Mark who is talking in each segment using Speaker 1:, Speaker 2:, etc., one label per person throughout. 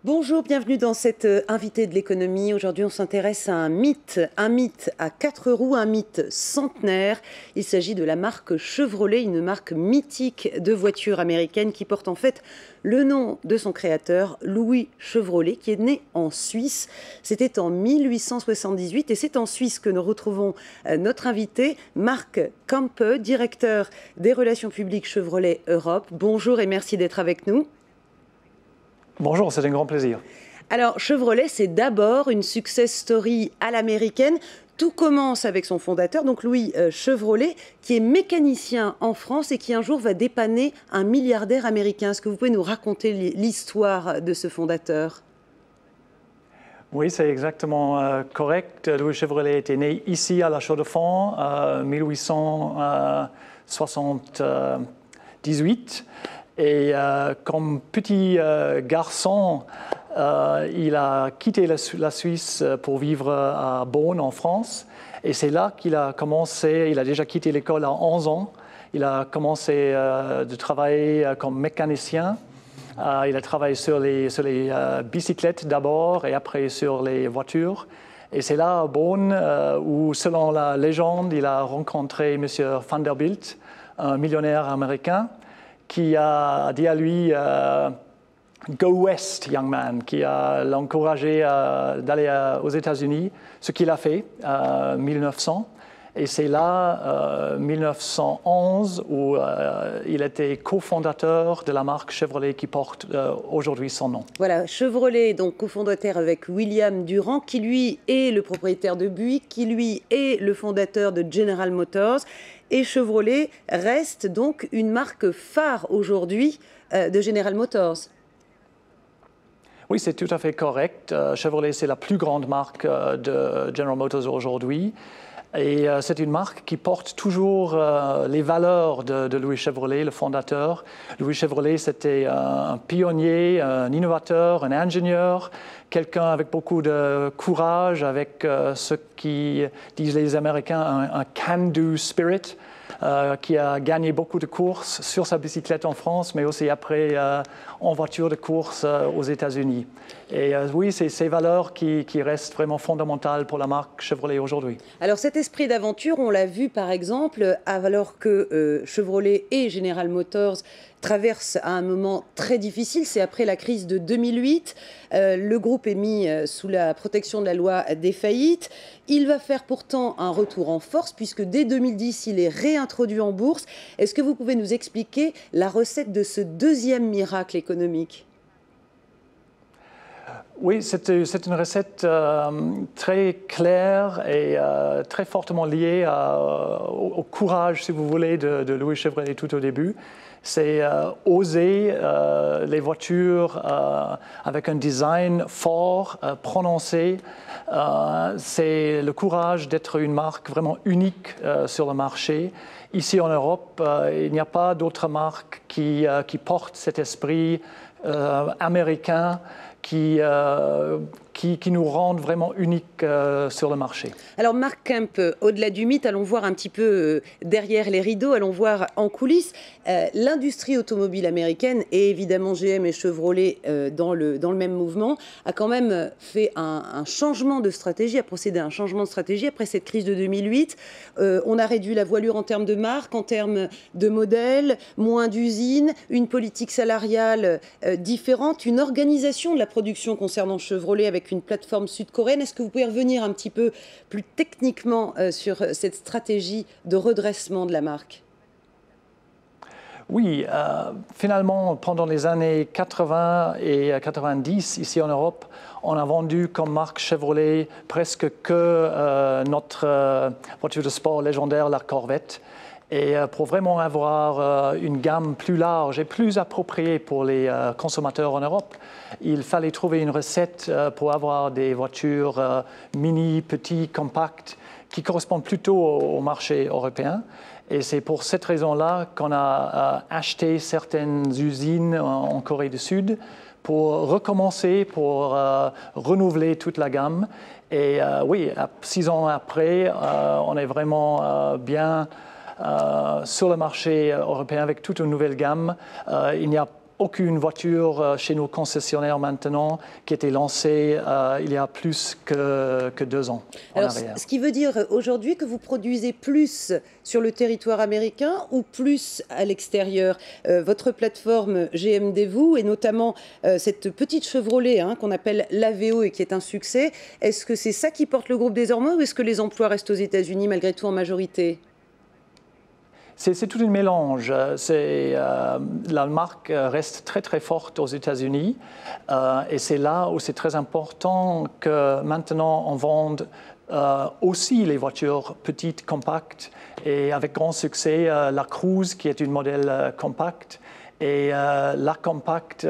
Speaker 1: Bonjour, bienvenue dans cette invitée de l'économie. Aujourd'hui, on s'intéresse à un mythe à 4 roues, un mythe centenaire. Il s'agit de la marque Chevrolet, une marque mythique de voitures américaines qui porte en fait le nom de son créateur, Louis Chevrolet, qui est né en Suisse. C'était en 1878 et c'est en Suisse que nous retrouvons notre invité, Marc Campe, directeur des relations publiques Chevrolet Europe. Bonjour et merci d'être avec nous.
Speaker 2: Bonjour, c'est un grand plaisir.
Speaker 1: Alors, Chevrolet, c'est d'abord une success story à l'américaine. Tout commence avec son fondateur, donc Louis Chevrolet, qui est mécanicien en France et qui un jour va dépanner un milliardaire américain. Est-ce que vous pouvez nous raconter l'histoire de ce fondateur ?
Speaker 2: Oui, c'est exactement correct. Louis Chevrolet était né ici à La Chaux-de-Fonds en 1878. Et comme petit garçon, il a quitté la Suisse pour vivre à Beaune, en France. Et c'est là qu'il a commencé, il a déjà quitté l'école à 11 ans. Il a commencé de travailler comme mécanicien. Il a travaillé sur les bicyclettes d'abord et après sur les voitures. Et c'est là, à Beaune, où, selon la légende, il a rencontré M. Vanderbilt, un millionnaire américain, qui a dit à lui « Go West, young man », qui a l'encouragé d'aller aux États-Unis, ce qu'il a fait en 1900. Et c'est là, 1911, où il était cofondateur de la marque Chevrolet qui porte aujourd'hui son nom.
Speaker 1: Voilà, Chevrolet, donc cofondateur avec William Durand, qui lui est le propriétaire de Buick, qui lui est le fondateur de General Motors. Et Chevrolet reste donc une marque phare aujourd'hui de General Motors.
Speaker 2: Oui, c'est tout à fait correct. Chevrolet, c'est la plus grande marque de General Motors aujourd'hui. Et c'est une marque qui porte toujours les valeurs de Louis Chevrolet, le fondateur. Louis Chevrolet, c'était un pionnier, un innovateur, un ingénieur, quelqu'un avec beaucoup de courage, avec ce qui disent les Américains, un can-do spirit, qui a gagné beaucoup de courses sur sa bicyclette en France, mais aussi après en voiture de course aux États-Unis. Et oui, c'est ces valeurs qui restent vraiment fondamentales pour la marque Chevrolet aujourd'hui.
Speaker 1: Alors cet esprit d'aventure, on l'a vu par exemple, alors que Chevrolet et General Motors traversent à un moment très difficile, c'est après la crise de 2008. Le groupe est mis sous la protection de la loi des faillites. Il va faire pourtant un retour en force puisque dès 2010, il est réintroduit en bourse. Est-ce que vous pouvez nous expliquer la recette de ce deuxième miracle économique ?
Speaker 2: Oui, c'est une recette très claire et très fortement liée au courage, si vous voulez, de Louis Chevrolet tout au début. C'est oser les voitures avec un design fort, prononcé. C'est le courage d'être une marque vraiment unique sur le marché. Ici en Europe, il n'y a pas d'autre marque qui porte cet esprit américain qui nous rendent vraiment uniques sur le marché.
Speaker 1: Alors Marc Campe, au-delà du mythe, allons voir un petit peu derrière les rideaux, allons voir en coulisses. L'industrie automobile américaine, et évidemment GM et Chevrolet dans le même mouvement, a quand même fait un changement de stratégie, a procédé à un changement de stratégie après cette crise de 2008. On a réduit la voilure en termes de marque, en termes de modèles, moins d'usines, une politique salariale différente, une organisation de la production concernant Chevrolet avec une plateforme sud-coréenne. Est-ce que vous pouvez revenir un petit peu plus techniquement sur cette stratégie de redressement de la marque ?
Speaker 2: Oui, finalement, pendant les années 80 et 90, ici en Europe, on a vendu comme marque Chevrolet presque que notre voiture de sport légendaire, la Corvette. Et pour vraiment avoir une gamme plus large et plus appropriée pour les consommateurs en Europe, il fallait trouver une recette pour avoir des voitures mini, petites, compactes, qui correspondent plutôt au marché européen. Et c'est pour cette raison-là qu'on a acheté certaines usines en Corée du Sud pour recommencer, pour renouveler toute la gamme. Et oui, 6 ans après, on est vraiment bien sur le marché européen avec toute une nouvelle gamme. Il n'y a aucune voiture chez nos concessionnaires maintenant qui a été lancée il y a plus que 2 ans en
Speaker 1: Alors,
Speaker 2: arrière.
Speaker 1: ce qui veut dire aujourd'hui que vous produisez plus sur le territoire américain ou plus à l'extérieur. Votre plateforme GM-Daewoo et notamment cette petite Chevrolet qu'on appelle l'Aveo et qui est un succès, est-ce que c'est ça qui porte le groupe désormais ou est-ce que les emplois restent aux États-Unis malgré tout en majorité?
Speaker 2: C'est tout un mélange. La marque reste très très forte aux États-Unis et c'est là où c'est très important que maintenant on vende aussi les voitures petites, compactes et avec grand succès la Cruze qui est une modèle compacte et la compacte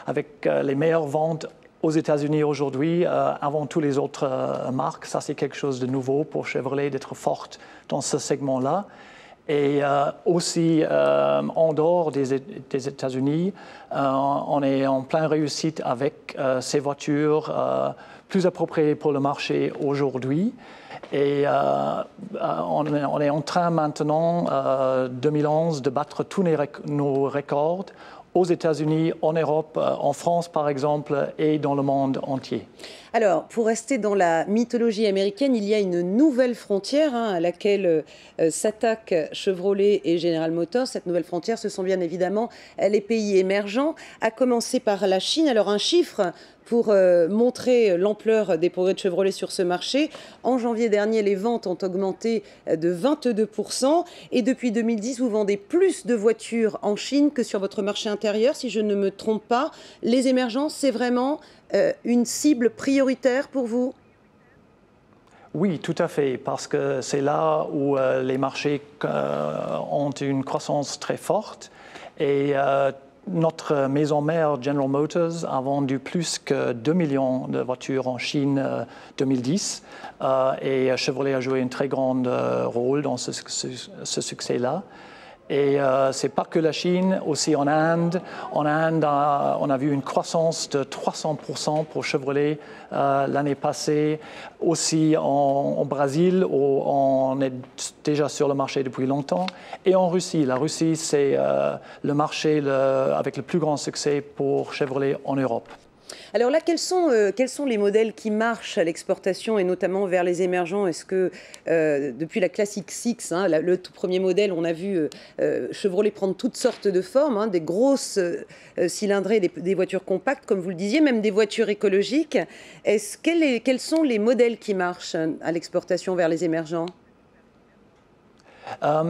Speaker 2: avec les meilleures ventes aux États-Unis aujourd'hui avant tous les autres marques. Ça c'est quelque chose de nouveau pour Chevrolet d'être forte dans ce segment-là. Et aussi, en dehors des États-Unis, on est en pleine réussite avec ces voitures plus appropriées pour le marché aujourd'hui. Et on est en train maintenant, 2011, de battre tous nos records aux États-Unis, en Europe, en France par exemple, et dans le monde entier.
Speaker 1: Alors, pour rester dans la mythologie américaine, il y a une nouvelle frontière à laquelle s'attaquent Chevrolet et General Motors. Cette nouvelle frontière, ce sont bien évidemment les pays émergents, à commencer par la Chine. Alors, un chiffre pour montrer l'ampleur des progrès de Chevrolet sur ce marché. En janvier dernier, les ventes ont augmenté de 22%. Et depuis 2010, vous vendez plus de voitures en Chine que sur votre marché intérieur, si je ne me trompe pas. Les émergents, c'est vraiment une cible prioritaire pour vous?
Speaker 2: Oui, tout à fait, parce que c'est là où les marchés ont une croissance très forte et notre maison mère General Motors a vendu plus que 2 millions de voitures en Chine 2010 et Chevrolet a joué un très grand rôle dans ce succès-là. Et ce n'est pas que la Chine, aussi en Inde. En Inde, on a vu une croissance de 300% pour Chevrolet l'année passée. Aussi en Brésil, où on est déjà sur le marché depuis longtemps. Et en Russie. La Russie, c'est le marché avec le plus grand succès pour Chevrolet en Europe.
Speaker 1: Alors là, quels sont les modèles qui marchent à l'exportation et notamment vers les émergents? Est-ce que depuis la Classic 6, le tout premier modèle, on a vu Chevrolet prendre toutes sortes de formes, des grosses cylindrées, des voitures compactes, comme vous le disiez, même des voitures écologiques. Quels sont les modèles qui marchent à l'exportation vers les émergents?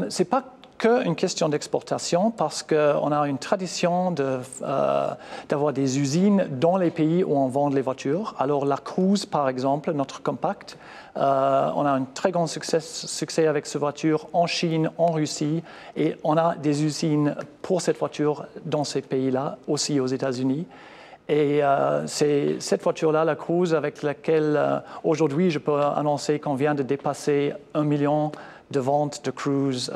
Speaker 2: C'est pas qu'une question d'exportation parce qu'on a une tradition d'avoir des usines dans les pays où on vend les voitures. Alors la Cruze, par exemple, notre compact, on a un très grand succès avec cette voiture en Chine, en Russie, et on a des usines pour cette voiture dans ces pays-là, aussi aux États-Unis. Et c'est cette voiture-là, la Cruze, avec laquelle aujourd'hui je peux annoncer qu'on vient de dépasser 1 million de ventes de Cruze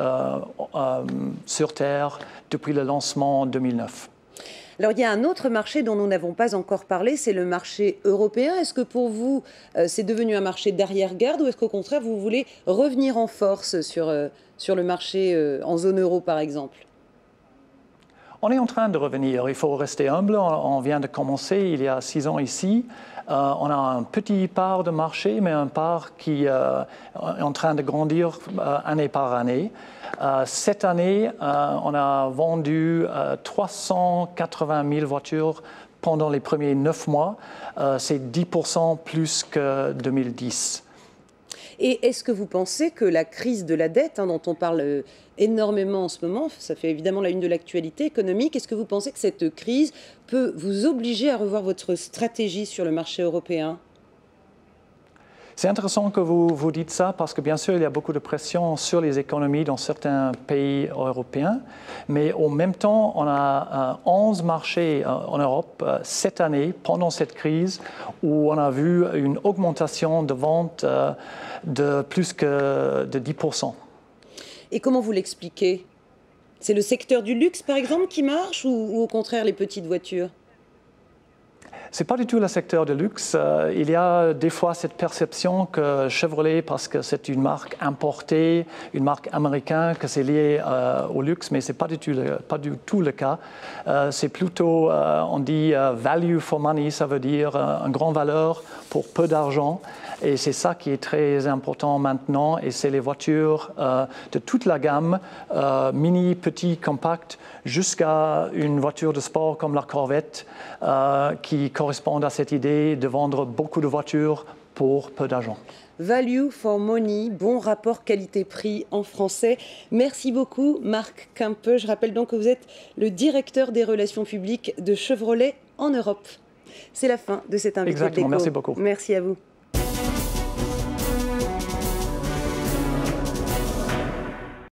Speaker 2: sur Terre depuis le lancement en 2009.
Speaker 1: Alors, il y a un autre marché dont nous n'avons pas encore parlé, c'est le marché européen. Est-ce que pour vous, c'est devenu un marché d'arrière-garde ou est-ce qu'au contraire, vous voulez revenir en force sur le marché en zone euro, par exemple?
Speaker 2: On est en train de revenir. Il faut rester humble. On vient de commencer il y a 6 ans ici. On a un petit part de marché, mais un part qui est en train de grandir année par année. Cette année, on a vendu 380 000 voitures pendant les premiers 9 mois. C'est 10% plus que 2010.
Speaker 1: Et est-ce que vous pensez que la crise de la dette, dont on parle énormément en ce moment, ça fait évidemment la une de l'actualité économique, est-ce que vous pensez que cette crise peut vous obliger à revoir votre stratégie sur le marché européen?
Speaker 2: C'est intéressant que vous dites ça parce que bien sûr, il y a beaucoup de pression sur les économies dans certains pays européens. Mais en même temps, on a 11 marchés en Europe cette année, pendant cette crise, où on a vu une augmentation de ventes de plus que de 10%.
Speaker 1: Et comment vous l'expliquez? C'est le secteur du luxe, par exemple, qui marche ou au contraire les petites voitures?
Speaker 2: C'est pas du tout le secteur de luxe. Il y a des fois cette perception que Chevrolet, parce que c'est une marque importée, une marque américaine, que c'est lié au luxe, mais c'est pas du tout le cas. C'est plutôt, on dit value for money, ça veut dire une grande valeur pour peu d'argent. Et c'est ça qui est très important maintenant. Et c'est les voitures de toute la gamme, mini, petit, compact, jusqu'à une voiture de sport comme la Corvette, qui correspondent à cette idée de vendre beaucoup de voitures pour peu d'argent.
Speaker 1: Value for money, bon rapport qualité-prix en français. Merci beaucoup Marc Quimpe. Je rappelle donc que vous êtes le directeur des relations publiques de Chevrolet en Europe. C'est la fin de cette invité.
Speaker 2: Exactement, merci beaucoup.
Speaker 1: Merci à vous.